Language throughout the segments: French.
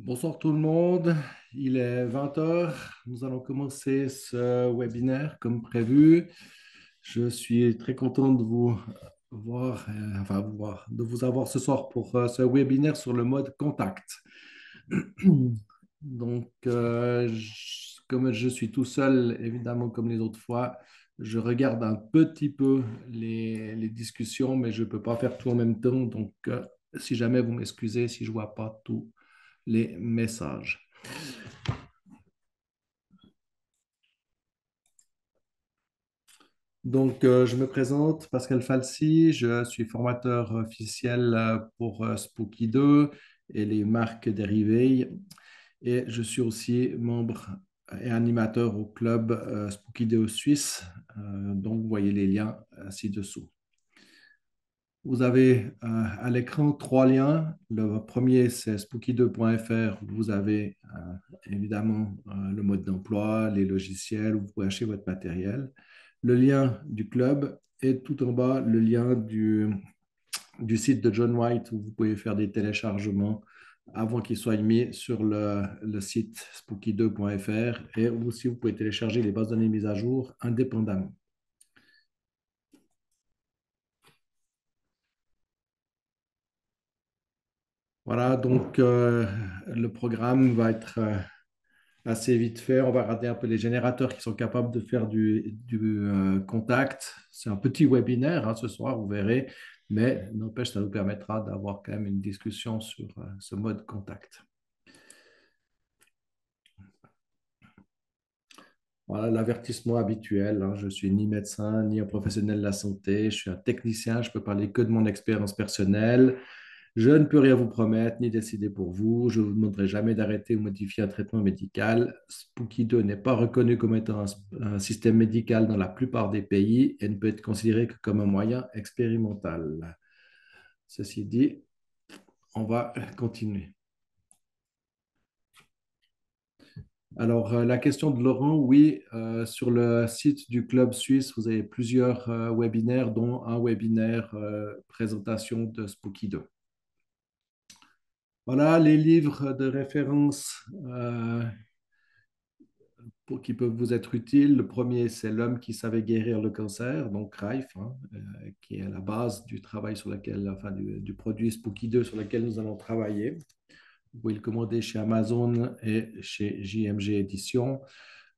Bonsoir tout le monde, il est 20 heures. Nous allons commencer ce webinaire comme prévu. Je suis très content de vous voir, de vous avoir ce soir pour ce webinaire sur le mode contact. Donc, comme je suis tout seul, évidemment, comme les autres fois, je regarde un petit peu les discussions, mais je ne peux pas faire tout en même temps. Donc, si jamais vous m'excusez, si je ne vois pas tous les messages. Donc, je me présente, Pascal Falsi, je suis formateur officiel pour Spooky 2 et les marques dérivées. Et je suis aussi membre et animateur au club Spooky 2 Suisse. Donc, vous voyez les liens ci-dessous. Vous avez à l'écran trois liens. Le premier, c'est spooky2.fr. Vous avez évidemment le mode d'emploi, les logiciels, où vous pouvez acheter votre matériel. Le lien du club et tout en bas, le lien du site de John White où vous pouvez faire des téléchargements avant qu'il soit mis sur le site spooky2.fr et aussi vous pouvez télécharger les bases de données mises à jour indépendamment. Voilà, donc le programme va être assez vite fait. On va regarder un peu les générateurs qui sont capables de faire du contact. C'est un petit webinaire ce soir, vous verrez, mais n'empêche, ça nous permettra d'avoir quand même une discussion sur ce mode contact. Voilà l'avertissement habituel. Je ne suis ni médecin, ni un professionnel de la santé. Je suis un technicien. Je peux parler que de mon expérience personnelle. Je ne peux rien vous promettre ni décider pour vous. Je ne vous demanderai jamais d'arrêter ou modifier un traitement médical. Spooky 2 n'est pas reconnu comme étant un système médical dans la plupart des pays et ne peut être considéré que comme un moyen expérimental. Ceci dit, on va continuer. Alors, la question de Laurent, oui, sur le site du Club Suisse, vous avez plusieurs webinaires, dont un webinaire présentation de Spooky 2. Voilà les livres de référence qui peuvent vous être utiles. Le premier, c'est L'homme qui savait guérir le cancer, donc Rife, qui est à la base du travail sur lequel, enfin du produit Spooky 2 sur lequel nous allons travailler. Vous pouvez le commander chez Amazon et chez JMG Éditions.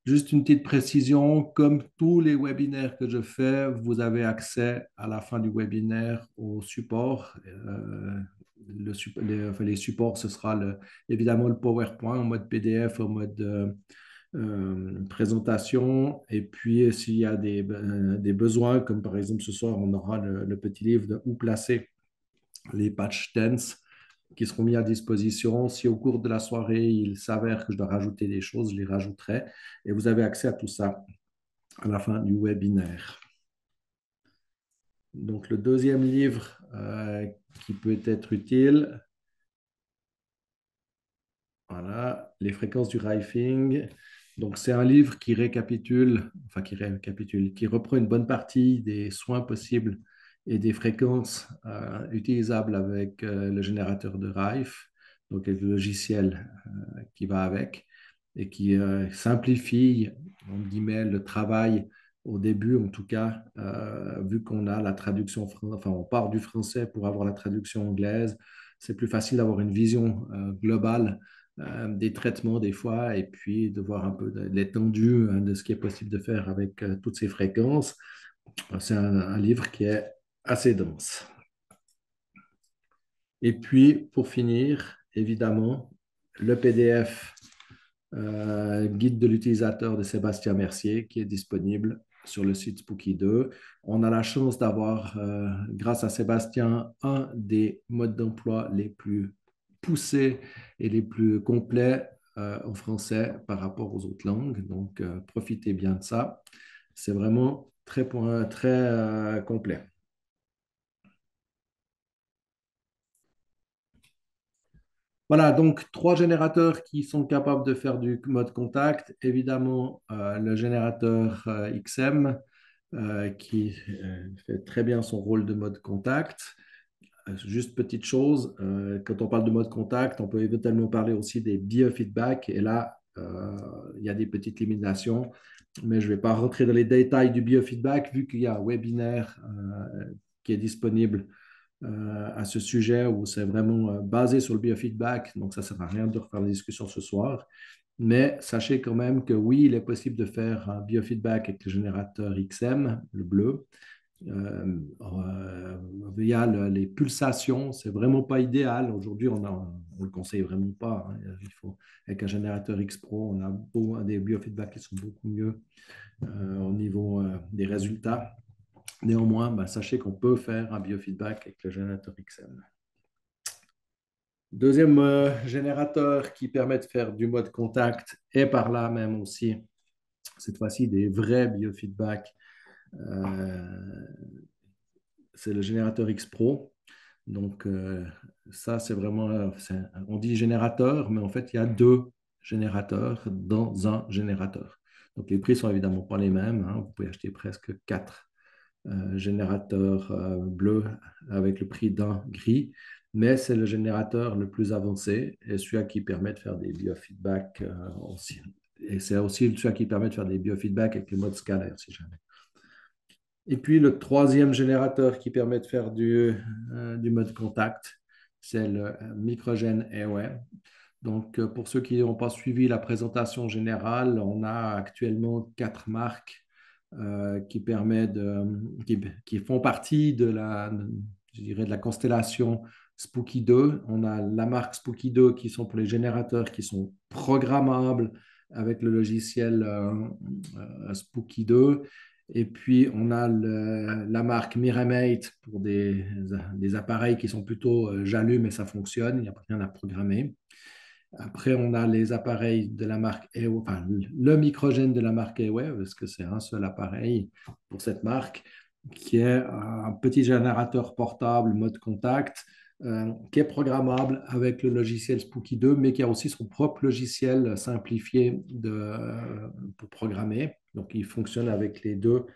Juste une petite précision, comme tous les webinaires que je fais, vous avez accès à la fin du webinaire au support. Les supports, ce sera évidemment le PowerPoint en mode PDF, en mode présentation. Et puis, s'il y a des besoins, comme par exemple ce soir, on aura le petit livre de où placer les patch tense qui seront mis à disposition. Si au cours de la soirée, il s'avère que je dois rajouter des choses, je les rajouterai. Et vous avez accès à tout ça à la fin du webinaire. Donc, le deuxième livre qui peut être utile, voilà, Les fréquences du rifing. Donc, c'est un livre qui reprend une bonne partie des soins possibles et des fréquences utilisables avec le générateur de Rife, donc le logiciel qui va avec, et qui simplifie, entre guillemets, le travail au début, en tout cas, vu qu'on a la traduction, enfin, on part du français pour avoir la traduction anglaise, c'est plus facile d'avoir une vision globale des traitements des fois et puis de voir un peu l'étendue de ce qui est possible de faire avec toutes ces fréquences. C'est un livre qui est assez dense. Et puis, pour finir, évidemment, le PDF guide de l'utilisateur de Sébastien Mercier qui est disponible sur le site Spooky 2. On a la chance d'avoir, grâce à Sébastien, un des modes d'emploi les plus poussés et les plus complets en français par rapport aux autres langues. Donc, profitez bien de ça. C'est vraiment très complet. Voilà, donc trois générateurs qui sont capables de faire du mode contact. Évidemment, le générateur XM qui fait très bien son rôle de mode contact. juste petite chose, quand on parle de mode contact, on peut éventuellement parler aussi des biofeedback. Et là, il y a des petites limitations, mais je ne vais pas rentrer dans les détails du biofeedback vu qu'il y a un webinaire qui est disponible à ce sujet où c'est vraiment basé sur le biofeedback. Donc, ça ne sert à rien de refaire la discussion ce soir. Mais sachez quand même que oui, il est possible de faire un biofeedback avec le générateur XM, le bleu, via les pulsations. C'est vraiment pas idéal. Aujourd'hui, on le conseille vraiment pas, hein. Il faut, avec un générateur X Pro, on a des biofeedbacks qui sont beaucoup mieux au niveau des résultats. Néanmoins, ben, sachez qu'on peut faire un biofeedback avec le générateur XM. Deuxième générateur qui permet de faire du mode contact et par là même aussi, cette fois-ci, des vrais biofeedbacks. C'est le générateur X Pro. Donc, ça, c'est vraiment, on dit générateur, mais en fait, il y a deux générateurs dans un générateur. Donc, les prix sont évidemment pas les mêmes, hein. Vous pouvez acheter presque quatre générateurs bleus avec le prix d'un gris, mais c'est le générateur le plus avancé et celui qui permet de faire des biofeedbacks aussi. Et c'est aussi celui qui permet de faire des biofeedbacks avec les modes scalaires, si jamais. Et puis le troisième générateur qui permet de faire du mode contact, c'est le Microgen Airway. Donc, pour ceux qui n'ont pas suivi la présentation générale, on a actuellement quatre marques qui font partie je dirais, de la constellation Spooky 2. On a la marque Spooky 2 qui sont pour les générateurs qui sont programmables avec le logiciel Spooky 2. Et puis, on a la marque Miramate pour des appareils qui sont plutôt j'allume et ça fonctionne, il n'y a rien à programmer. Après, on a les appareils de la marque Airway, enfin, le microgène de la marque Airway, parce que c'est un seul appareil pour cette marque, qui est un petit générateur portable mode contact, qui est programmable avec le logiciel Spooky 2, mais qui a aussi son propre logiciel simplifié pour programmer. Donc, il fonctionne avec les deux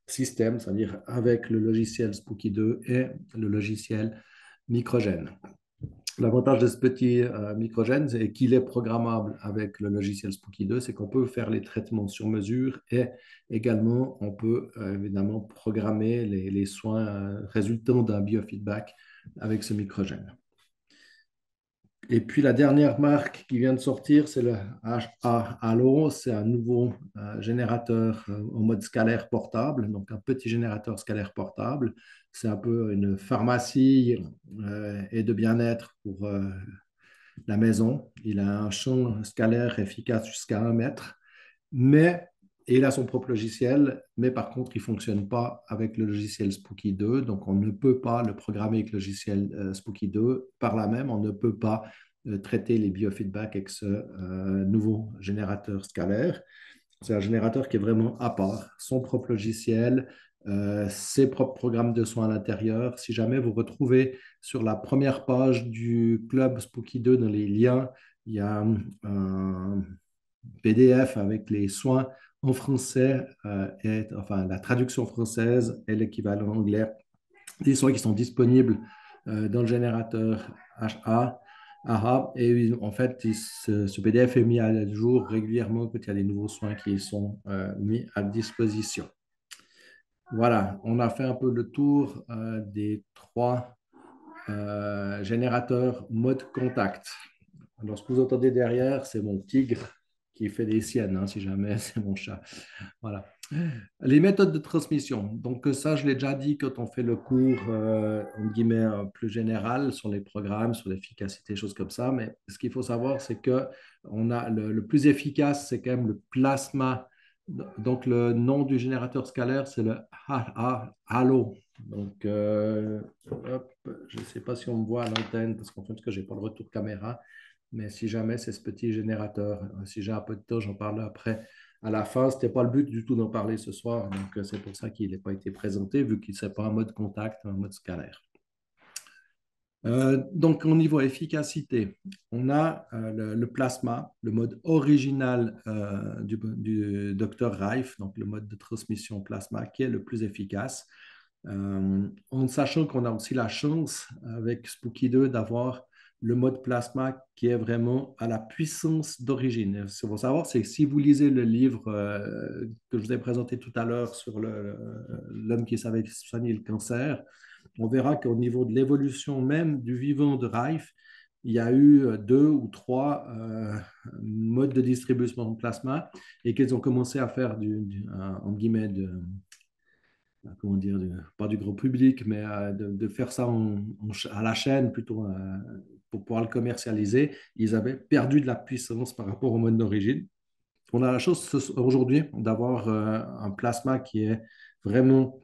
systèmes, c'est-à-dire avec le logiciel Spooky 2 et le logiciel microgène. L'avantage de ce petit microgène, c'est qu'il est programmable avec le logiciel Spooky 2, c'est qu'on peut faire les traitements sur mesure et également on peut évidemment programmer les soins résultant d'un biofeedback avec ce microgène. Et puis la dernière marque qui vient de sortir, c'est le HA Halo. C'est un nouveau générateur en mode scalaire portable, donc un petit générateur scalaire portable. C'est un peu une pharmacie et de bien-être pour la maison. Il a un champ scalaire efficace jusqu'à 1 mètre, mais il a son propre logiciel, mais par contre, il ne fonctionne pas avec le logiciel Spooky 2, donc on ne peut pas le programmer avec le logiciel Spooky 2. Par là même, on ne peut pas traiter les biofeedbacks avec ce nouveau générateur scalaire. C'est un générateur qui est vraiment à part, son propre logiciel, ses propres programmes de soins à l'intérieur. Si jamais vous retrouvez sur la première page du club Spooky 2 dans les liens, il y a un PDF avec les soins en français et enfin la traduction française et l'équivalent anglais des soins qui sont disponibles dans le générateur HA. AHA. Et en fait, ce PDF est mis à jour régulièrement quand il y a des nouveaux soins qui sont mis à disposition. Voilà, on a fait un peu le tour des trois générateurs mode contact. Alors, ce que vous entendez derrière, c'est mon tigre qui fait des siennes, hein, si jamais c'est mon chat. Voilà. Les méthodes de transmission. Donc, ça, je l'ai déjà dit quand on fait le cours, en guillemets, plus général sur les programmes, sur l'efficacité, choses comme ça. Mais ce qu'il faut savoir, c'est que on a le plus efficace, c'est quand même le plasma. Donc, le nom du générateur scalaire, c'est le Halo. Donc, hop, je ne sais pas si on me voit à l'antenne, parce qu'en fait, je n'ai pas le retour caméra. Mais si jamais c'est ce petit générateur, si j'ai un peu de temps, j'en parle après à la fin. Ce n'était pas le but du tout d'en parler ce soir, donc c'est pour ça qu'il n'a pas été présenté, vu qu'il ne n'est pas en mode contact, en mode scalaire. Donc, au niveau efficacité, on a le plasma, le mode original du Dr. Rife, donc le mode de transmission plasma qui est le plus efficace. En sachant qu'on a aussi la chance avec Spooky 2 d'avoir le mode plasma qui est vraiment à la puissance d'origine. Ce qu'il faut savoir, c'est que si vous lisez le livre que je vous ai présenté tout à l'heure sur l'homme qui savait soigner le cancer, on verra qu'au niveau de l'évolution même du vivant de Rife, il y a eu deux ou trois modes de distribution de plasma et qu'ils ont commencé à faire en guillemets, comment dire, pas du grand public, mais de faire ça à la chaîne plutôt pour pouvoir le commercialiser. Ils avaient perdu de la puissance par rapport au mode d'origine. On a la chance aujourd'hui d'avoir un plasma qui est vraiment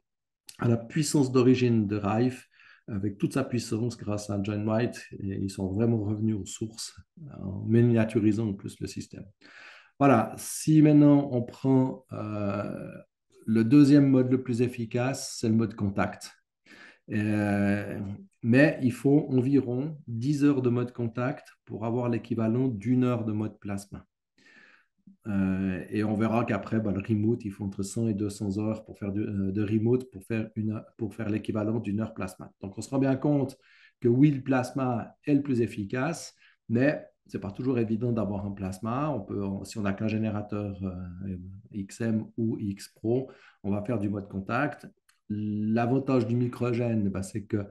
à la puissance d'origine de Rife, avec toute sa puissance grâce à John White, et ils sont vraiment revenus aux sources en miniaturisant en plus le système. Voilà, si maintenant on prend le deuxième mode le plus efficace, c'est le mode contact. Euh, mais il faut environ 10 heures de mode contact pour avoir l'équivalent d'une heure de mode plasma. Et on verra qu'après, le remote, il faut entre 100 et 200 heures pour faire de remote pour faire l'équivalent d'une heure plasma. Donc, on se rend bien compte que oui, le plasma est le plus efficace, mais ce n'est pas toujours évident d'avoir un plasma. Si on n'a qu'un générateur XM ou X Pro, on va faire du mode contact. L'avantage du microgène, c'est que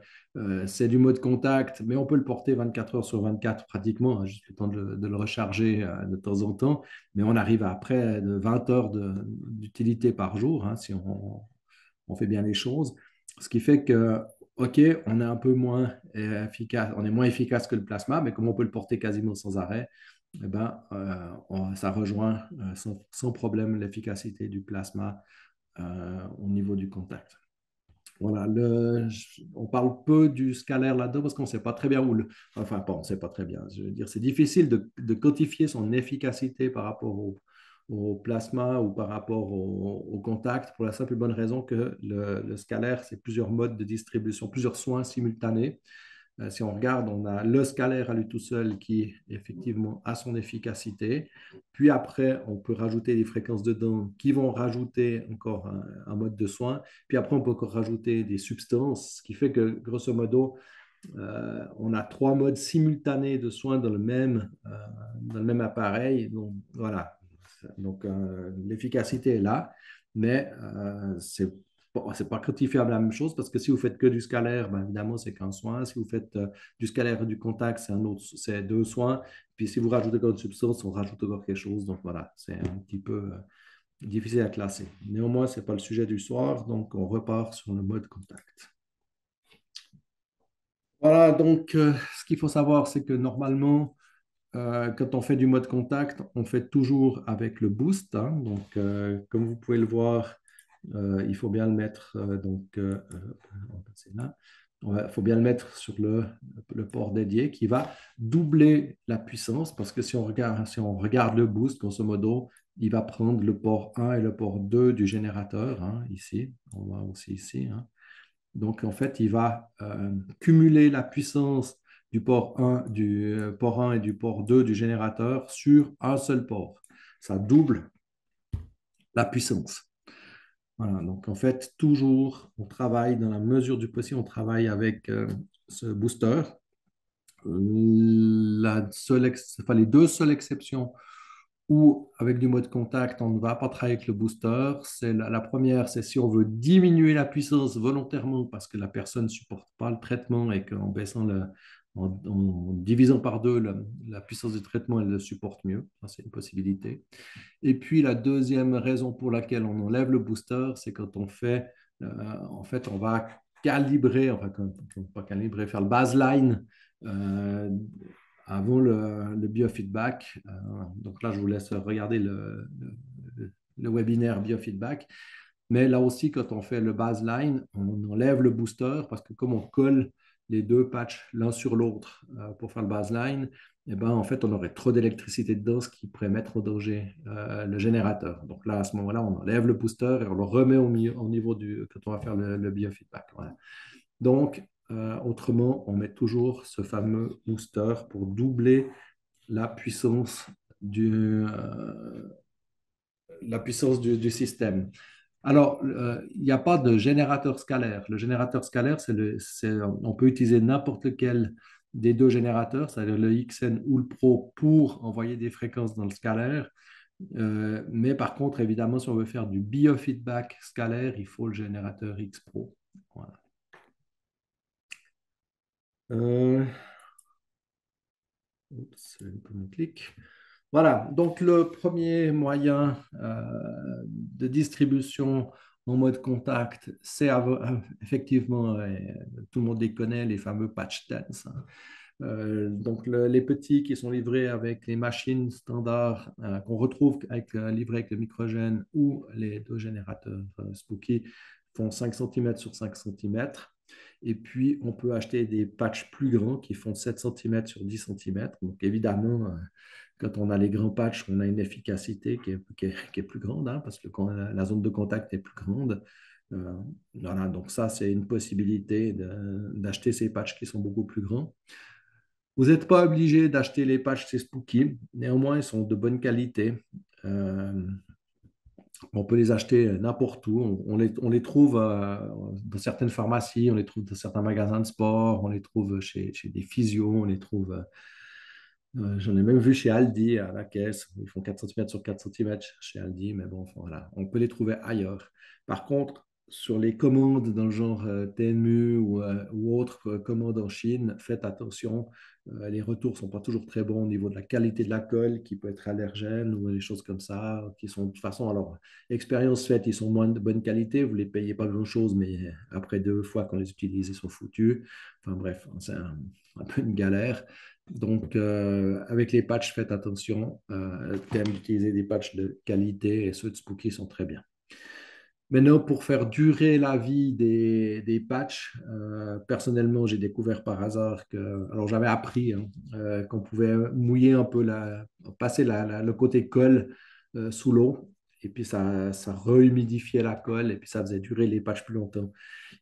c'est du mode contact, mais on peut le porter 24 heures sur 24 pratiquement, hein, juste le temps de le recharger de temps en temps. Mais on arrive à près de 20 heures d'utilité par jour, hein, si on fait bien les choses. Ce qui fait que, OK, on est un peu moins efficace, on est moins efficace que le plasma, mais comme on peut le porter quasiment sans arrêt, eh ben, ça rejoint sans problème l'efficacité du plasma au niveau du contact. Voilà, on parle peu du scalaire là-dedans parce qu'on ne sait pas très bien Enfin, bon, on ne sait pas très bien. Je veux dire, c'est difficile de quantifier son efficacité par rapport au plasma ou par rapport au contact pour la simple et bonne raison que le scalaire, c'est plusieurs modes de distribution, plusieurs soins simultanés. Si on regarde, on a le scalaire à lui tout seul qui effectivement a son efficacité. Puis après, on peut rajouter des fréquences dedans qui vont rajouter encore un mode de soin. Puis après, on peut encore rajouter des substances, ce qui fait que grosso modo, on a trois modes simultanés de soins dans le même appareil. Donc voilà, donc l'efficacité est là, mais c'est pas quantifiable la même chose parce que si vous faites que du scalaire, évidemment, c'est qu'un soin. Si vous faites du scalaire et du contact, c'est deux soins. Puis si vous rajoutez encore une substance, on rajoute encore quelque chose. Donc voilà, c'est un petit peu difficile à classer. Néanmoins, ce n'est pas le sujet du soir, donc on repart sur le mode contact. Voilà, donc ce qu'il faut savoir, c'est que normalement, quand on fait du mode contact, on fait toujours avec le boost, hein. Donc, comme vous pouvez le voir, il faut bien le mettre. On va passer là. Il faut bien le mettre sur le port dédié qui va doubler la puissance parce que si on regarde le boost, grosso modo, il va prendre le port 1 et le port 2 du générateur, hein, ici. On voit aussi ici, hein. Donc, en fait, il va cumuler la puissance du port 1 et du port 2 du générateur sur un seul port. Ça double la puissance. Voilà, donc en fait, toujours, on travaille dans la mesure du possible, on travaille avec ce booster. Les deux seules exceptions où, avec du mode contact, on ne va pas travailler avec le booster, c'est la première, c'est si on veut diminuer la puissance volontairement parce que la personne ne supporte pas le traitement et qu'en en divisant par deux la puissance du traitement, elle le supporte mieux. Ça, c'est une possibilité. Et puis, la deuxième raison pour laquelle on enlève le booster, c'est quand en fait, on va calibrer, enfin, pas calibrer, faire le baseline euh, avant le biofeedback. Donc là, je vous laisse regarder le webinaire biofeedback. Mais là aussi, quand on fait le baseline, on enlève le booster parce que comme on colle les deux patchs l'un sur l'autre pour faire le baseline, eh ben, en fait, on aurait trop d'électricité dedans, ce qui pourrait mettre en danger le générateur. Donc là, à ce moment-là, on enlève le booster et on le remet au niveau quand on va faire le biofeedback. Voilà. Donc, autrement, on met toujours ce fameux booster pour doubler la puissance du, la puissance du système. Alors, il n'y a pas de générateur scalaire. Le générateur scalaire, on peut utiliser n'importe lequel des deux générateurs, c'est-à-dire le XN ou le Pro, pour envoyer des fréquences dans le scalaire. Mais par contre, évidemment, si on veut faire du biofeedback scalaire, il faut le générateur X Pro. Voilà. Euh, oups, un peu mon clic. Voilà, donc le premier moyen de distribution en mode contact, c'est effectivement, tout le monde les connaît, les fameux patch dense, hein. Donc les petits qui sont livrés avec les machines standards qu'on retrouve livrés avec le microgène ou les deux générateurs Spooky font 5 cm sur 5 cm. Et puis, on peut acheter des patchs plus grands qui font 7 cm sur 10 cm. Donc, évidemment, quand on a les grands patchs, on a une efficacité qui est plus grande, hein, parce que la zone de contact est plus grande. Euh, voilà, donc ça, c'est une possibilité d'acheter ces patchs qui sont beaucoup plus grands. Vous n'êtes pas obligé d'acheter les patchs chez Spooky. Néanmoins, ils sont de bonne qualité. Euh, on peut les acheter n'importe où. On les trouve dans certaines pharmacies, on les trouve dans certains magasins de sport, on les trouve chez des physios, on les trouve. J'en ai même vu chez Aldi à la caisse. Ils font 4 cm sur 4 cm chez Aldi, mais bon, enfin, voilà. On peut les trouver ailleurs. Par contre, sur les commandes dans le genre TNMU ou autres commandes en Chine, faites attention. Les retours ne sont pas toujours très bons au niveau de la qualité de la colle, qui peut être allergène ou des choses comme ça, qui sont de toute façon, alors, expérience faite, ils sont moins de bonne qualité. Vous ne les payez pas grand-chose, mais après 2 fois qu'on les utilise, ils sont foutus. Enfin bref, c'est un peu une galère. Donc, avec les patchs, faites attention. Thème d'utiliser des patchs de qualité et ceux de Spooky sont très bien. Maintenant, pour faire durer la vie des patchs, personnellement, j'ai découvert par hasard que, alors j'avais appris hein, qu'on pouvait mouiller un peu, passer le côté colle sous l'eau, et puis ça rehumidifiait la colle, et puis ça faisait durer les patchs plus longtemps.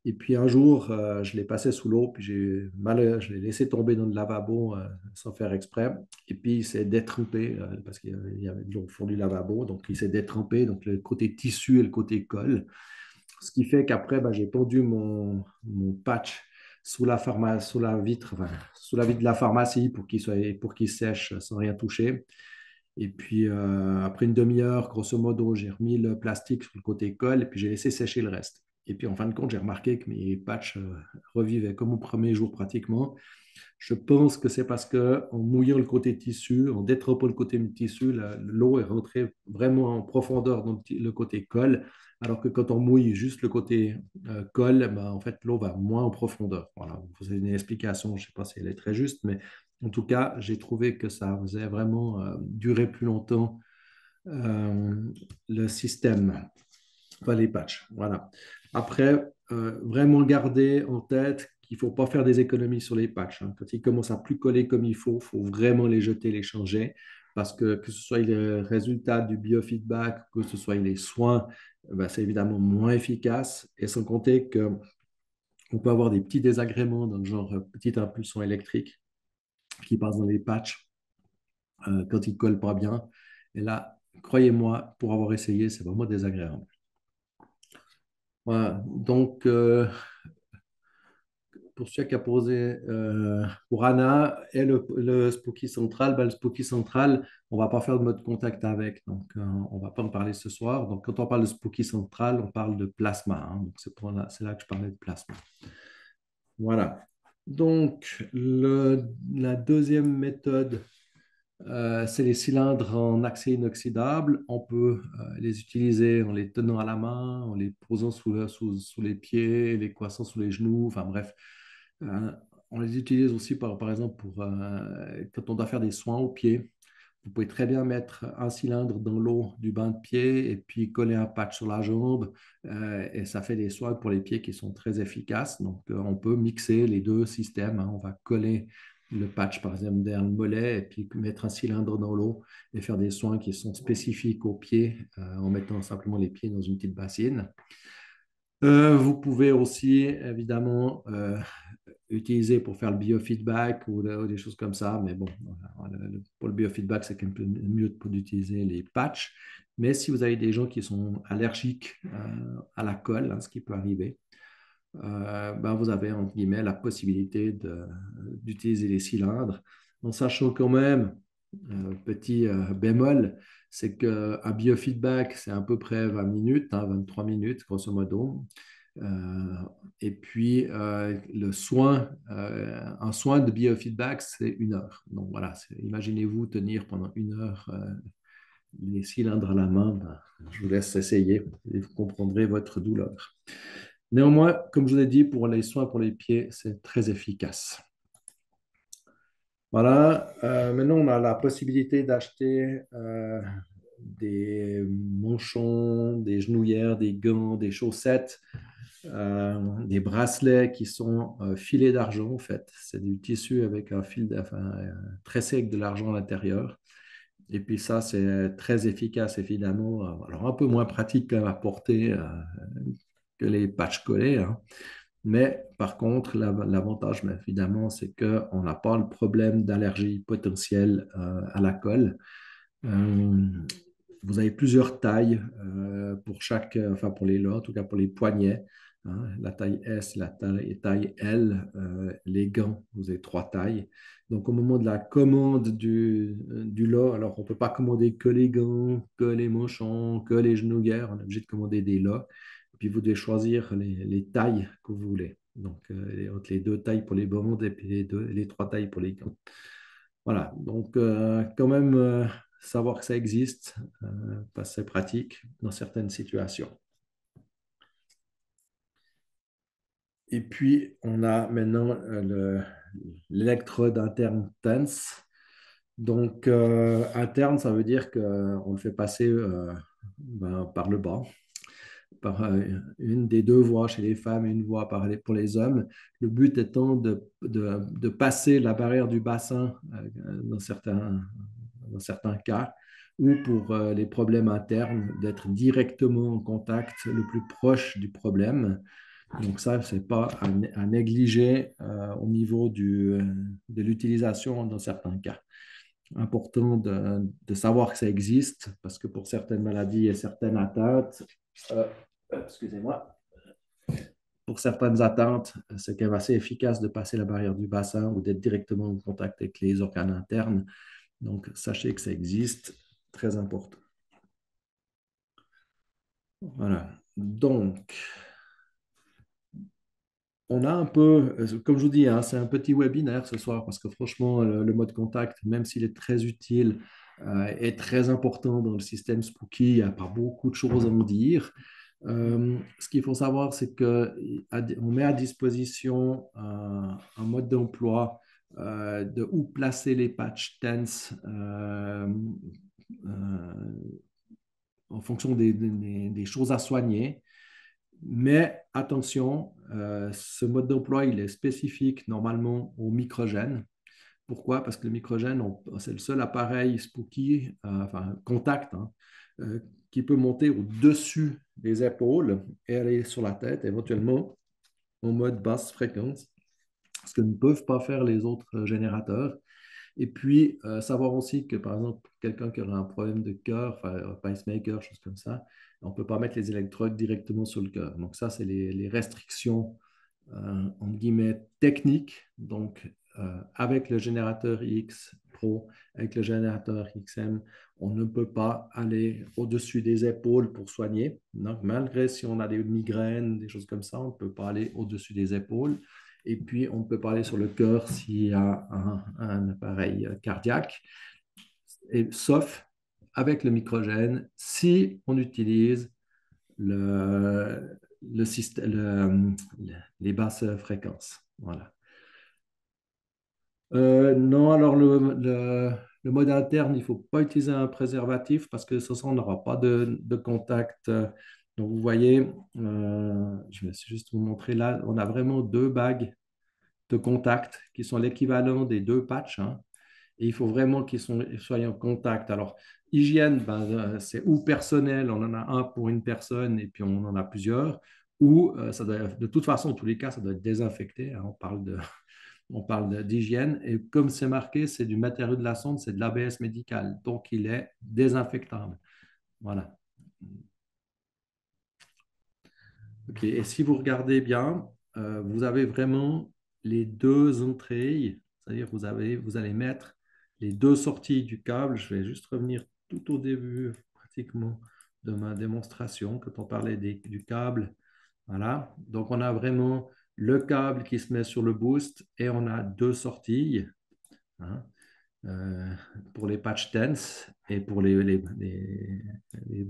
Et puis un jour, je l'ai passé sous l'eau, puis je l'ai laissé tomber dans le lavabo sans faire exprès. Et puis il s'est détrempé parce qu'il y avait de l'eau au fond du lavabo. Donc il s'est détrempé, donc le côté tissu et le côté colle. Ce qui fait qu'après, ben, j'ai pendu mon patch sous la vitre, enfin, sous la vitre de la pharmacie pour qu'il sèche sans rien toucher. Et puis, après une demi-heure, grosso modo, j'ai remis le plastique sur le côté colle et puis j'ai laissé sécher le reste. Et puis, en fin de compte, j'ai remarqué que mes patchs revivaient comme au premier jour pratiquement. Je pense que c'est parce que en mouillant le côté tissu, en détrempant le côté tissu, l'eau est rentrée vraiment en profondeur dans le côté colle, alors que quand on mouille juste le côté colle, ben, en fait, l'eau va moins en profondeur. Voilà, c'est une explication, je ne sais pas si elle est très juste, mais en tout cas, j'ai trouvé que ça faisait vraiment durer plus longtemps euh, le système, enfin les patchs. Voilà. Après, vraiment garder en tête qu'il ne faut pas faire des économies sur les patchs, hein. Quand ils commencent à plus coller comme il faut vraiment les jeter, les changer, parce que ce soit le résultat du biofeedback, que ce soit les soins, ben, c'est évidemment moins efficace. Et sans compter qu'on peut avoir des petits désagréments dans le genre petite impulsion électrique qui passe dans les patchs quand ils ne collent pas bien. Et là, croyez-moi, pour avoir essayé, c'est vraiment désagréable. Voilà. Donc, pour celui qui a posé pour Anna et le Spooky Central, ben, le Spooky Central, on ne va pas faire de mode contact avec, donc on ne va pas en parler ce soir. Donc, quand on parle de Spooky Central, on parle de plasma, hein. Donc, c'est là que je parlais de plasma. Voilà. Donc, la deuxième méthode, c'est les cylindres en accès inoxydable. On peut les utiliser en les tenant à la main, en les posant sous les pieds, les coiffant sous les genoux. Enfin bref, euh, on les utilise aussi par exemple quand on doit faire des soins aux pieds. Vous pouvez très bien mettre un cylindre dans l'eau du bain de pied et puis coller un patch sur la jambe. Et ça fait des soins pour les pieds qui sont très efficaces. Donc, on peut mixer les deux systèmes, hein. On va coller le patch, par exemple, derrière le mollet et puis mettre un cylindre dans l'eau et faire des soins qui sont spécifiques aux pieds en mettant simplement les pieds dans une petite bassine. Vous pouvez aussi, évidemment, utiliser pour faire le biofeedback ou des choses comme ça. Mais bon, voilà, pour le biofeedback, c'est quand même mieux d'utiliser les patchs. Mais si vous avez des gens qui sont allergiques à la colle, hein, ce qui peut arriver, ben, vous avez, entre guillemets, la possibilité d'utiliser les cylindres, en sachant quand même, petit bémol, c'est qu'un biofeedback, c'est à peu près 20 minutes, hein, 23 minutes, grosso modo. Euh, et puis, un soin de biofeedback, c'est 1 heure. Donc voilà, imaginez-vous tenir pendant 1 heure les cylindres à la main. Ben, je vous laisse essayer et vous comprendrez votre douleur. Néanmoins, comme je vous ai dit, pour les soins pour les pieds, c'est très efficace. Voilà, maintenant on a la possibilité d'acheter des manchons, des genouillères, des gants, des chaussettes, des bracelets qui sont filés d'argent en fait. C'est du tissu avec un fil, tressé avec de l'argent à l'intérieur. Et puis ça, c'est très efficace évidemment. Alors un peu moins pratique à porter que les patchs collés, hein. Mais par contre, l'avantage, mais évidemment, c'est qu'on n'a pas le problème d'allergie potentielle à la colle. Euh, Vous avez plusieurs tailles pour chaque, enfin pour les lots, en tout cas pour les poignets, hein, la taille S, la taille L, les gants, vous avez 3 tailles. Donc au moment de la commande du lot, alors on ne peut pas commander que les gants, que les manchons, que les genouillères, on est obligé de commander des lots. Puis vous devez choisir les tailles que vous voulez. Donc entre les 2 tailles pour les bandes et puis les 3 tailles pour les gants. Voilà, donc quand même savoir que ça existe, parce que c'est pratique dans certaines situations. Et puis, on a maintenant l'électrode interne TENS. Donc, interne, ça veut dire qu'on le fait passer par le bas, par une des 2 voies chez les femmes et une voie pour les hommes. Le but étant de passer la barrière du bassin dans certains cas, ou pour les problèmes internes, d'être directement en contact le plus proche du problème. Donc ça, ce n'est pas à négliger au niveau de l'utilisation dans certains cas. Important de savoir que ça existe, parce que pour certaines maladies et certaines atteintes, euh, excusez-moi, pour certaines atteintes, c'est quand même assez efficace de passer la barrière du bassin ou d'être directement en contact avec les organes internes. Donc, sachez que ça existe, très important. Voilà. Donc, on a un peu, comme je vous dis, hein, c'est un petit webinaire ce soir parce que franchement, le mode contact, même s'il est très utile, est très important dans le système Spooky. Il n'y a pas beaucoup de choses à en dire. Ce qu'il faut savoir, c'est qu'on met à disposition un mode d'emploi de où placer les patch tense en fonction des choses à soigner. Mais attention, ce mode d'emploi, il est spécifique normalement au microgène. Pourquoi? Parce que le microgène, c'est le seul appareil Spooky, enfin contact, hein, qui peut monter au-dessus des épaules et aller sur la tête, éventuellement en mode basse fréquence, ce que ne peuvent pas faire les autres générateurs. Et puis, savoir aussi que, par exemple, pour quelqu'un qui aurait un problème de cœur, enfin, un pacemaker, chose comme ça, on ne peut pas mettre les électrodes directement sur le cœur. Donc, ça, c'est les restrictions, entre guillemets, techniques. Donc, avec le générateur X Pro, avec le générateur XM, on ne peut pas aller au-dessus des épaules pour soigner. Donc, malgré si on a des migraines, des choses comme ça, on ne peut pas aller au-dessus des épaules. Et puis, on peut parler sur le cœur s'il y a un appareil cardiaque, sauf avec le microgène, si on utilise le système, les basses fréquences. Voilà. Non, alors le mode interne, il ne faut pas utiliser un préservatif parce que ça, on n'aura pas de contact. Donc, vous voyez, je vais juste vous montrer là, on a vraiment 2 bagues de contact qui sont l'équivalent des 2 patchs, hein. Et il faut vraiment qu'ils soient en contact. Alors, hygiène, ben, c'est ou personnel, on en a un pour une personne et puis on en a plusieurs, ou ça doit, de toute façon, en tous les cas, ça doit être désinfecté, hein. On parle d'hygiène. Et comme c'est marqué, c'est du matériau de la sonde, c'est de l'ABS médical. Donc, il est désinfectable. Voilà. Ok. Et si vous regardez bien, vous avez vraiment les deux entrées, c'est-à-dire vous allez mettre les deux sorties du câble. Je vais juste revenir tout au début, pratiquement, de ma démonstration, quand on parlait du câble. Voilà. Donc, on a vraiment le câble qui se met sur le boost et on a deux sorties, hein, euh, pour les patch tense et pour les les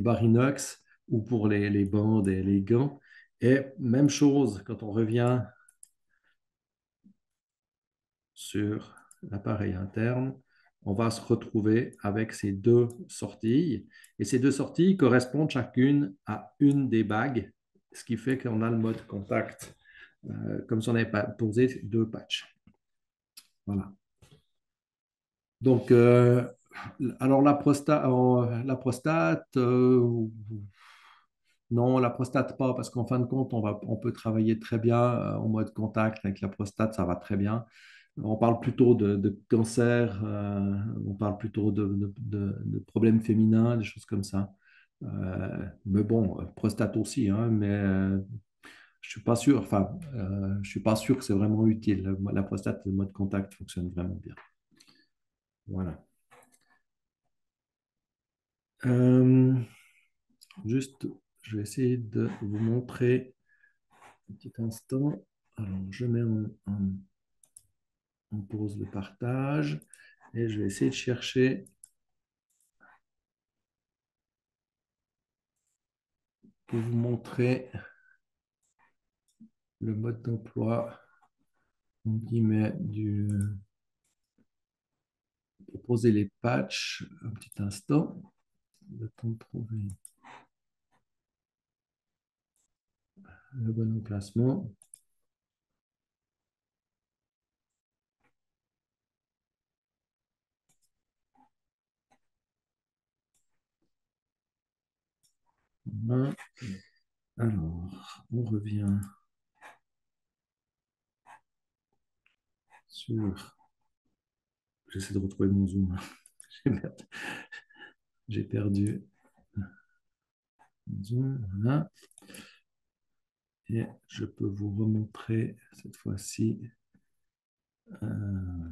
barres inox ou pour les bandes et les gants. Et même chose quand on revient sur l'appareil interne, on va se retrouver avec ces deux sorties. Et ces deux sorties correspondent chacune à une des bagues, ce qui fait qu'on a le mode contact, comme si on avait posé deux patchs. Voilà. Donc, alors la prostate, non, la prostate pas, parce qu'en fin de compte, on peut travailler très bien en mode contact avec la prostate, ça va très bien. On parle plutôt de cancer, on parle plutôt de problèmes féminins, des choses comme ça. Mais bon, prostate aussi, hein, mais je suis pas sûr, enfin, je suis pas sûr que c'est vraiment utile. La prostate, le mode contact fonctionne vraiment bien. Voilà. Euh, Juste, je vais essayer de vous montrer un petit instant. Alors, je mets en pause le partage et je vais essayer de chercher pour vous montrer le mode d'emploi en guillemets, pour poser les patchs. Un petit instant, le temps de trouver le bon emplacement. Voilà. Alors, on revient sur... J'essaie de retrouver mon zoom. J'ai perdu mon zoom. Voilà. Et je peux vous remontrer cette fois-ci euh,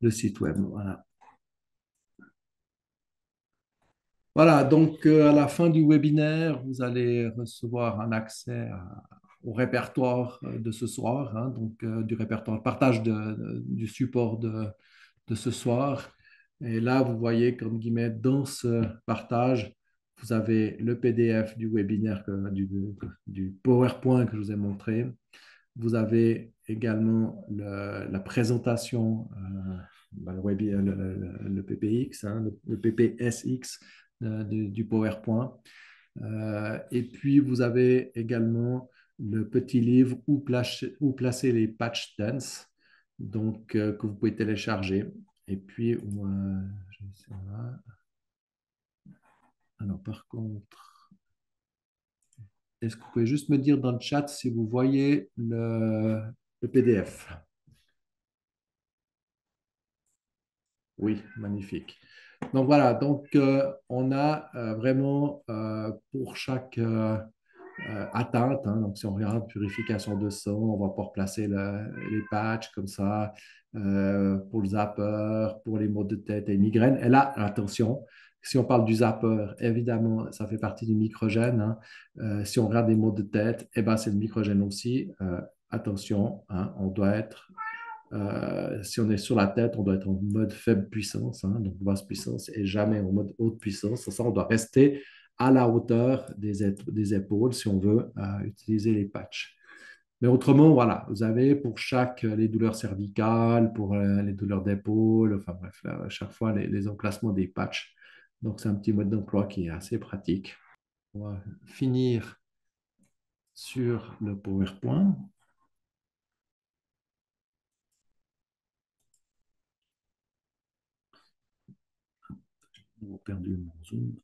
le site web. Voilà. Voilà, donc à la fin du webinaire, vous allez recevoir un accès au répertoire de ce soir, hein, donc du répertoire, partage du support de ce soir. Et là, vous voyez, comme guillemets, dans ce partage, vous avez le PDF du webinaire, du PowerPoint que je vous ai montré. Vous avez également la présentation, ben, le PPX, hein, le PPSX du PowerPoint. Et puis, vous avez également le petit livre où placer les patch tense, donc que vous pouvez télécharger. Et puis, alors par contre, est-ce que vous pouvez juste me dire dans le chat si vous voyez le PDF? Oui, magnifique. Donc voilà, donc on a vraiment pour chaque atteinte, hein, donc si on regarde purification de sang, on va pouvoir placer les patchs comme ça pour le zapper, pour les maux de tête et migraines. Et là, attention, si on parle du zapper, évidemment, ça fait partie du microgène, hein. Si on regarde les maux de tête, eh ben, c'est le microgène aussi. Attention, hein, on doit être si on est sur la tête, on doit être en mode faible puissance, hein, donc basse puissance, et jamais en mode haute puissance. Ça, on doit rester à la hauteur des épaules si on veut utiliser les patchs. Mais autrement, voilà, vous avez pour chaque, les douleurs cervicales, pour les douleurs d'épaule, enfin bref, à chaque fois les emplacements des patchs. Donc, c'est un petit mode d'emploi qui est assez pratique. On va finir sur le PowerPoint. J'ai perdu mon zoom.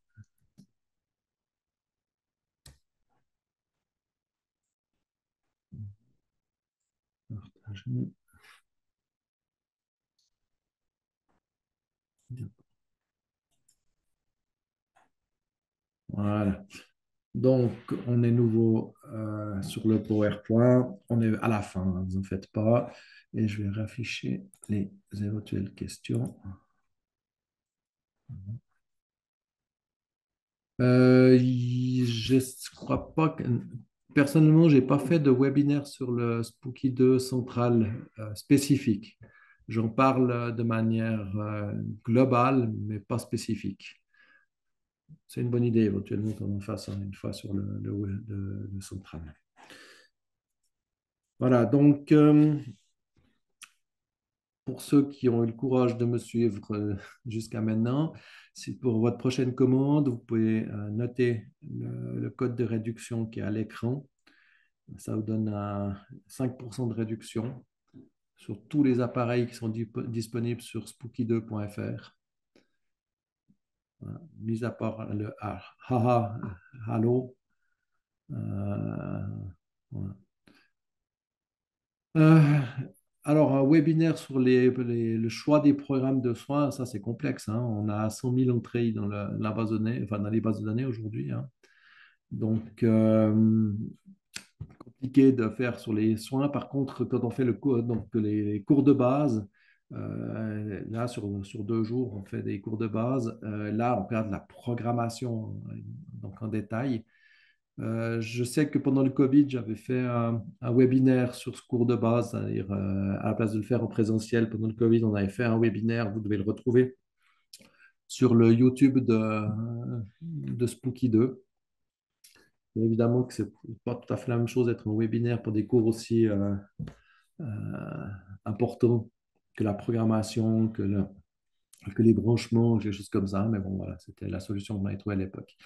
Partager. Voilà. Donc, on est nouveau sur le PowerPoint. On est à la fin, hein, vous en faites pas. Et je vais rafficher les éventuelles questions. Je ne crois pas que... Personnellement, je n'ai pas fait de webinaire sur le Spooky 2 central spécifique. J'en parle de manière globale, mais pas spécifique. C'est une bonne idée éventuellement qu'on en fasse une fois sur le central. Voilà, donc pour ceux qui ont eu le courage de me suivre jusqu'à maintenant, si pour votre prochaine commande, vous pouvez noter le code de réduction qui est à l'écran. Ça vous donne 5% de réduction sur tous les appareils qui sont disponibles sur spooky2.fr. Voilà. Mis à part le haha, Halo. Voilà. Euh, alors, un webinaire sur le choix des programmes de soins, ça c'est complexe, hein. On a 100 000 entrées dans la base de données, enfin, dans les bases de données aujourd'hui, hein. Donc, compliqué de faire sur les soins. Par contre, quand on fait donc, les cours de base, là, sur 2 jours, on fait des cours de base. Là, on regarde la programmation donc en détail. Je sais que pendant le Covid, j'avais fait un webinaire sur ce cours de base, c'est-à-dire à la place de le faire en présentiel pendant le Covid, on avait fait un webinaire, vous devez le retrouver sur le YouTube de Spooky 2. Mais évidemment que c'est pas tout à fait la même chose d'être en webinaire pour des cours aussi euh, importants que la programmation, que les branchements, des choses comme ça. Mais bon, voilà, c'était la solution qu'on avait trouvée à l'époque.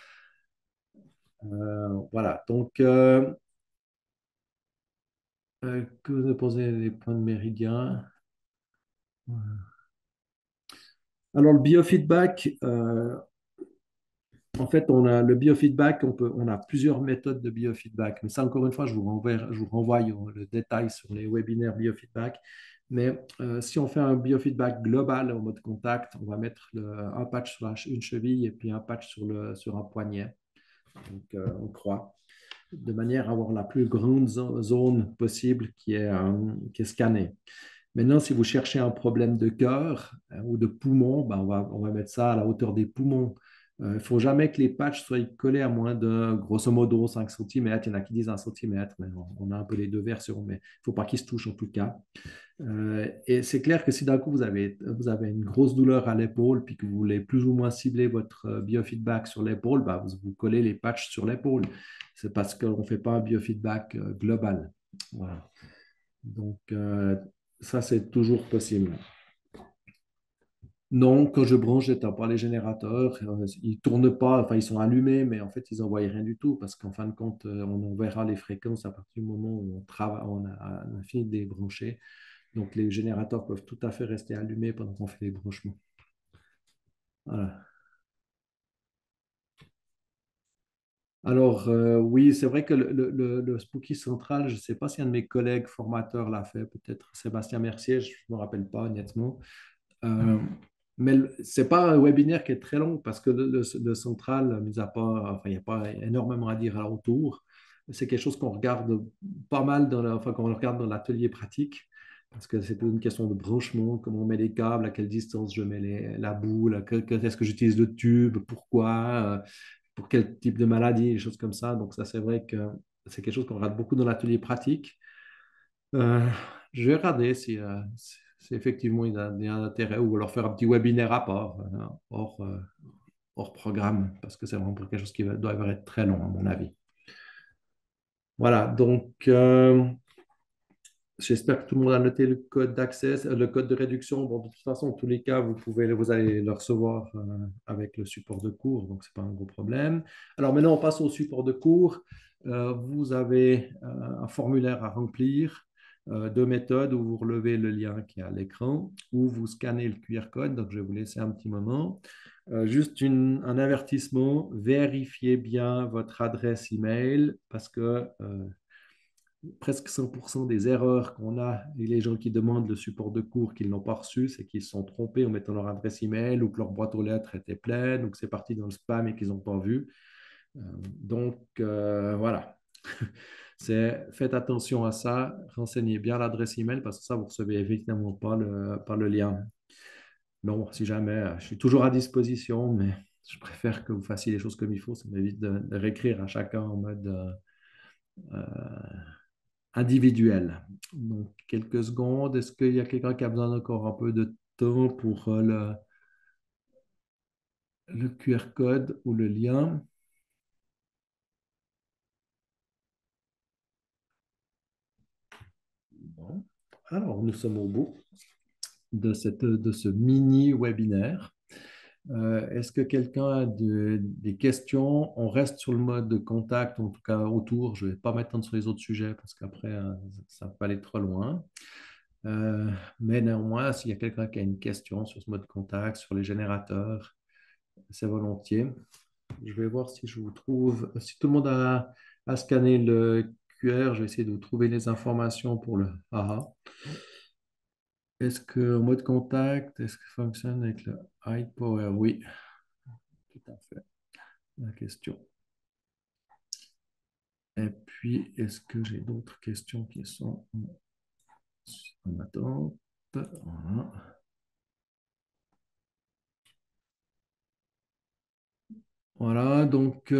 Voilà, donc que vous posez les points de méridien. Alors, le biofeedback, en fait, on a le biofeedback, on a plusieurs méthodes de biofeedback. Mais ça, encore une fois, je vous renvoie le détail sur les webinaires biofeedback. Mais si on fait un biofeedback global en mode contact, on va mettre un patch sur une cheville et puis un patch sur un poignet. Donc, on croit, de manière à avoir la plus grande zone possible qui est scannée. Maintenant, si vous cherchez un problème de cœur ou de poumon, ben on va mettre ça à la hauteur des poumons. Il ne faut jamais que les patchs soient collés à moins de, grosso modo, 5 cm. Il y en a qui disent 1 cm, mais on a un peu les deux versions, mais il ne faut pas qu'ils se touchent en tout cas. Et c'est clair que si d'un coup vous avez une grosse douleur à l'épaule, puis que vous voulez plus ou moins cibler votre biofeedback sur l'épaule, ben vous collez les patchs sur l'épaule. C'est parce qu'on ne fait pas un biofeedback global. Voilà. Donc, ça, c'est toujours possible. Non, quand je branche, j'éteins pas les générateurs. Ils tournent pas, enfin, ils sont allumés, mais en fait, ils n'envoient rien du tout parce qu'en fin de compte, on verra les fréquences à partir du moment où on travaille, on a fini de les brancher. Donc, les générateurs peuvent tout à fait rester allumés pendant qu'on fait les branchements. Voilà. Alors, oui, c'est vrai que le Spooky Central, je ne sais pas si un de mes collègues formateurs l'a fait, peut-être Sébastien Mercier, je ne me rappelle pas honnêtement. Euh, mais ce n'est pas un webinaire qui est très long parce que le central, mis à part, enfin, il n'y a pas énormément à dire autour. C'est quelque chose qu'on regarde pas mal enfin, qu'on regarde dans l'atelier pratique parce que c'est une question de branchement, comment on met les câbles, à quelle distance je mets la boule, est-ce que j'utilise le tube, pourquoi, pour quel type de maladie, des choses comme ça. Donc ça, c'est vrai que c'est quelque chose qu'on regarde beaucoup dans l'atelier pratique. Euh, je vais regarder si effectivement il y a un intérêt ou alors faire un petit webinaire à part, hors programme, parce que c'est vraiment quelque chose qui doit être très long, à mon avis. Voilà, donc j'espère que tout le monde a noté le code d'accès, le code de réduction. Bon, de toute façon, en tous les cas, vous allez le recevoir avec le support de cours, donc ce n'est pas un gros problème. Alors maintenant, on passe au support de cours. Vous avez un formulaire à remplir, deux méthodes où vous relevez le lien qui est à l'écran, ou vous scannez le QR code. Donc, je vais vous laisser un petit moment. Juste un avertissement, vérifiez bien votre adresse email parce que presque 100% des erreurs qu'on a et les gens qui demandent le support de cours qu'ils n'ont pas reçu, c'est qu'ils se sont trompés en mettant leur adresse email ou que leur boîte aux lettres était pleine ou que c'est parti dans le spam et qu'ils n'ont pas vu. Voilà. Faites attention à ça, renseignez bien l'adresse email parce que ça, vous ne recevez évidemment pas le lien. Non, si jamais, je suis toujours à disposition, mais je préfère que vous fassiez les choses comme il faut. Ça m'évite de réécrire à chacun en mode individuel. Donc, quelques secondes. Est-ce qu'il y a quelqu'un qui a besoin encore un peu de temps pour le QR code ou le lien? Bon. Alors, nous sommes au bout de ce mini-webinaire. Est-ce que quelqu'un a des questions? On reste sur le mode de contact, en tout cas autour. Je ne vais pas m'étendre sur les autres sujets parce qu'après, ça va aller trop loin. Mais néanmoins, s'il y a quelqu'un qui a une question sur ce mode contact, sur les générateurs, c'est volontiers. Je vais voir si je vous trouve. Si tout le monde a scanné le QR, je vais essayer de vous trouver les informations pour le AHA. Est-ce que le mode contact, est-ce que ça fonctionne avec le High Power? Oui, tout à fait. La question. Et puis, est-ce que j'ai d'autres questions qui sont en attente? Voilà. Voilà, donc,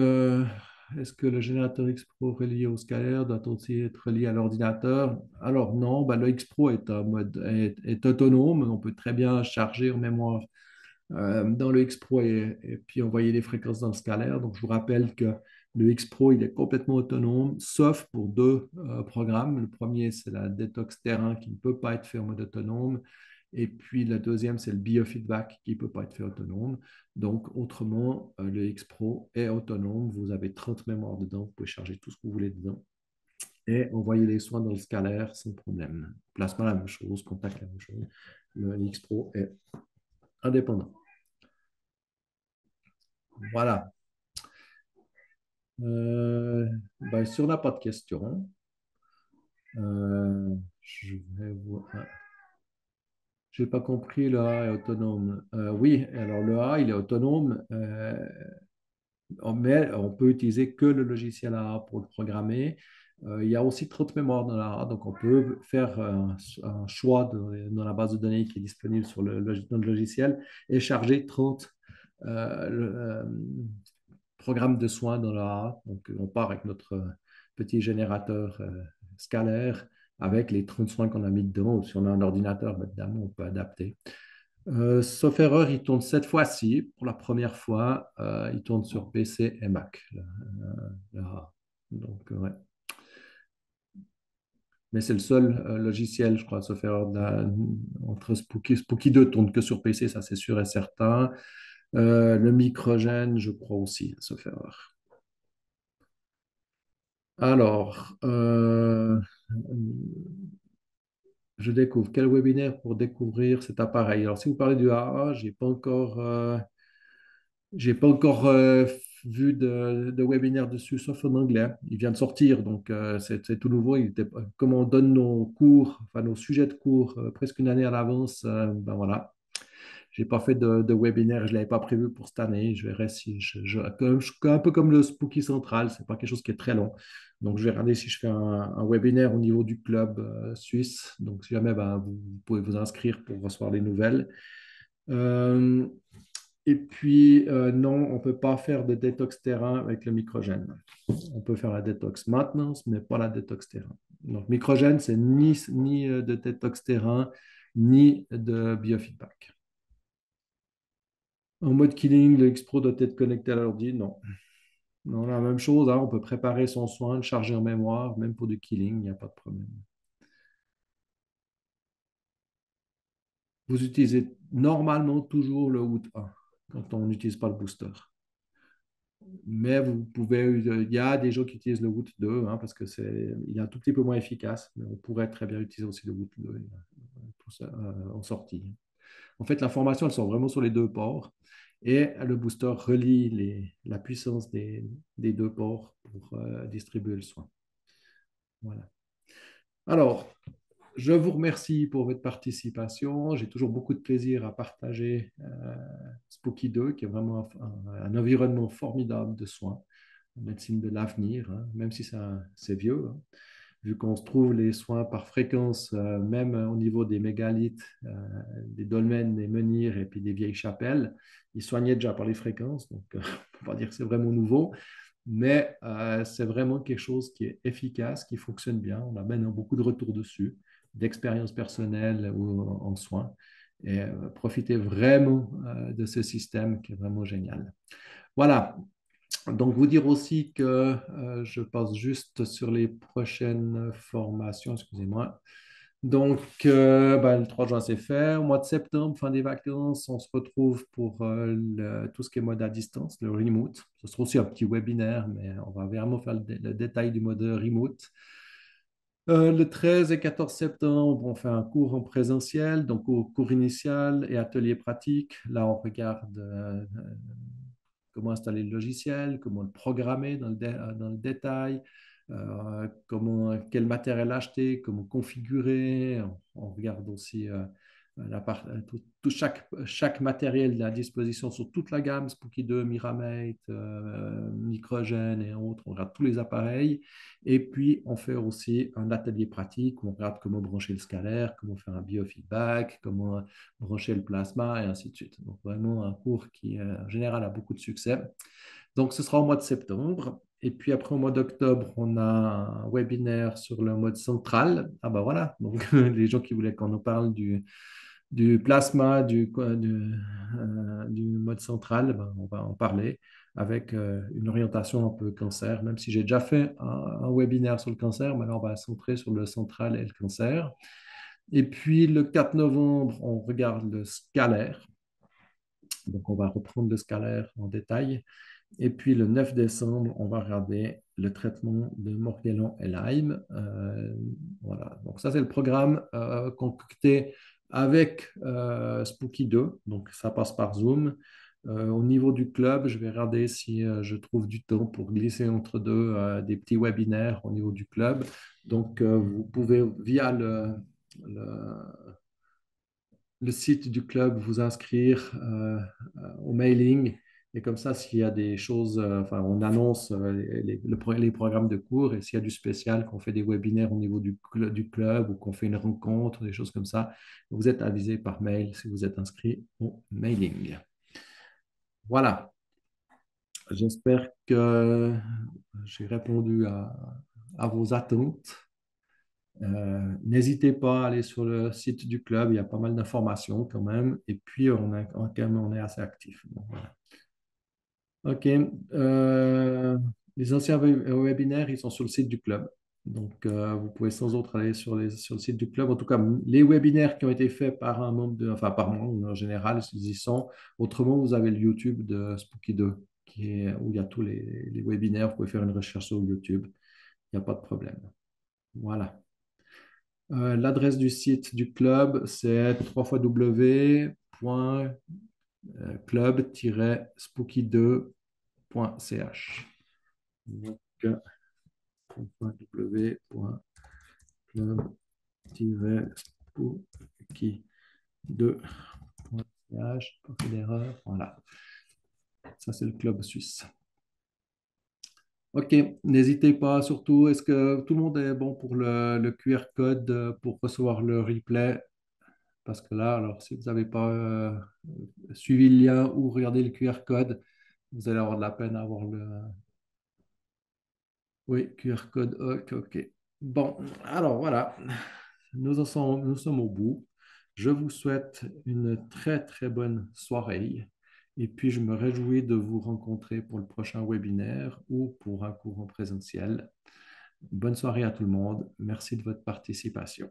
est-ce que le générateur X-Pro relié au scalaire doit aussi être relié à l'ordinateur? Alors non, bah, le X-Pro est autonome, on peut très bien charger en mémoire dans le X-Pro et puis envoyer les fréquences dans le scalaire. Donc je vous rappelle que le X-Pro, il est complètement autonome, sauf pour deux programmes. Le premier, c'est la détox terrain qui ne peut pas être fait en mode autonome. Et puis la deuxième, c'est le biofeedback qui ne peut pas être fait autonome. Donc autrement, le X-Pro est autonome. Vous avez 30 mémoires dedans. Vous pouvez charger tout ce que vous voulez dedans et envoyer les soins dans le scalaire sans problème. Plasma, la même chose. Contact, la même chose. Le X-Pro est indépendant. Voilà. Si on n'a pas de questions, je vais voir. Je n'ai pas compris, le A est autonome. Oui, alors le A, il est autonome, mais on peut utiliser que le logiciel A pour le programmer. Il y a aussi trop de mémoire dans la A, donc on peut faire un choix dans la base de données qui est disponible sur dans le logiciel et charger 30 programmes de soins dans la A. Donc on part avec notre petit générateur scalaire avec les 30 soins qu'on a mis dedans. Ou si on a un ordinateur, ben, évidemment, on peut adapter. Sauf erreur, il tourne cette fois-ci. Pour la première fois, il tourne sur PC et Mac. Donc, ouais. Mais c'est le seul logiciel, je crois, sauf erreur, entre Spooky. Spooky 2 tourne que sur PC, ça c'est sûr et certain. Le microgène, je crois aussi, sauf erreur. Alors, je découvre. Quel webinaire pour découvrir cet appareil? Alors, si vous parlez du AA, j'ai pas encore vu de webinaire dessus, sauf en anglais. Il vient de sortir, donc c'est tout nouveau. Comme on donne nos cours, enfin nos sujets de cours presque une année à l'avance, ben voilà. J'ai pas fait de webinaire, je l'avais pas prévu pour cette année. Je verrai si un peu comme le Spooky Central, c'est pas quelque chose qui est très long. Donc je vais regarder si je fais un webinaire au niveau du club suisse. Donc si jamais ben, vous pouvez vous inscrire pour recevoir les nouvelles. Euh, et puis, non, on ne peut pas faire de détox terrain avec le microgène. On peut faire la détox maintenance, mais pas la détox terrain. Donc, microgène, c'est ni de détox terrain, ni de biofeedback. En mode killing, le X-Pro doit être connecté à l'ordi? Non. Non, la même chose, hein, on peut préparer son soin, le charger en mémoire, même pour du killing, il n'y a pas de problème. Vous utilisez normalement toujours le WOOT A quand on n'utilise pas le booster. Mais vous pouvez, il y a des gens qui utilisent le Woot 2 hein, parce que il est un tout petit peu moins efficace, mais on pourrait très bien utiliser aussi le Woot 2 tout ça, en sortie. En fait, l'information, elle sort vraiment sur les deux ports et le booster relie la puissance des deux ports pour distribuer le soin. Voilà. Alors, je vous remercie pour votre participation. J'ai toujours beaucoup de plaisir à partager Spooky 2, qui est vraiment un environnement formidable de soins. la médecine de l'avenir, hein, même si ça, c'est vieux, hein, vu qu'on se trouve les soins par fréquence, même au niveau des mégalithes, des dolmens, des menhirs et puis des vieilles chapelles, ils soignaient déjà par les fréquences, donc on ne peut pas dire que c'est vraiment nouveau, mais c'est vraiment quelque chose qui est efficace, qui fonctionne bien. On a maintenant beaucoup de retours dessus, d'expériences personnelles ou en soins, et profitez vraiment de ce système qui est vraiment génial. Voilà, donc, vous dire aussi que je passe juste sur les prochaines formations, excusez-moi. Donc, ben, le 3 juin, c'est fait. Au mois de septembre, fin des vacances, on se retrouve pour tout ce qui est mode à distance, le remote. Ce sera aussi un petit webinaire, mais on va vraiment faire le détail du mode remote. Le 13 et 14 septembre, on fait un cours en présentiel, donc au cours initial et atelier pratique. Là, on regarde comment installer le logiciel, comment le programmer dans le détail, quel matériel acheter, comment configurer. On regarde aussi chaque matériel à disposition sur toute la gamme, Spooky 2, Miramate, Microgène et autres. On regarde tous les appareils. Et puis, on fait aussi un atelier pratique où on regarde comment brancher le scalaire, comment faire un biofeedback, comment brancher le plasma et ainsi de suite. Donc, vraiment un cours qui, en général, a beaucoup de succès. Donc, ce sera au mois de septembre. Et puis après, au mois d'octobre, on a un webinaire sur le mode central. Ah ben voilà, donc les gens qui voulaient qu'on nous parle du plasma, du mode central, ben, on va en parler avec une orientation un peu cancer, même si j'ai déjà fait un webinaire sur le cancer, maintenant on va se centrer sur le central et le cancer. Et puis le 4 novembre, on regarde le scalaire. Donc on va reprendre le scalaire en détail. Et puis le 9 décembre, on va regarder le traitement de Morgellon et Lyme. Voilà, donc ça c'est le programme concocté avec Spooky 2, donc ça passe par Zoom. Au niveau du club, je vais regarder si je trouve du temps pour glisser entre deux des petits webinaires au niveau du club. Donc vous pouvez via le, le site du club, vous inscrire au mailing. Et comme ça, s'il y a des choses, enfin, on annonce les programmes de cours et s'il y a du spécial, qu'on fait des webinaires au niveau du club ou qu'on fait une rencontre, des choses comme ça, vous êtes avisé par mail si vous êtes inscrit au mailing. Voilà, j'espère que j'ai répondu à vos attentes. N'hésitez pas à aller sur le site du club, il y a pas mal d'informations quand même. Et puis, quand même, on est assez actif. Bon, voilà. OK. Les anciens webinaires, ils sont sur le site du club. Donc, vous pouvez sans autre aller sur le site du club. En tout cas, les webinaires qui ont été faits par un membre enfin par moi en général, ils y sont. Autrement, vous avez le YouTube de Spooky 2, où il y a tous les webinaires. Vous pouvez faire une recherche sur YouTube. Il n'y a pas de problème. Voilà. L'adresse du site du club, c'est www.club-spooky2.ch. Donc, www.club-spooky2.ch. Pas fait d'erreur. Voilà. Ça, c'est le club suisse. OK, n'hésitez pas surtout. Est-ce que tout le monde est bon pour le QR code pour recevoir le replay? Parce que là, alors, si vous n'avez pas suivi le lien ou regardé le QR code, vous allez avoir de la peine à avoir le. Oui, QR code. OK, OK. Bon, alors voilà. Nous sommes au bout. Je vous souhaite une très, très bonne soirée. Et puis, je me réjouis de vous rencontrer pour le prochain webinaire ou pour un cours en présentiel. Bonne soirée à tout le monde. Merci de votre participation.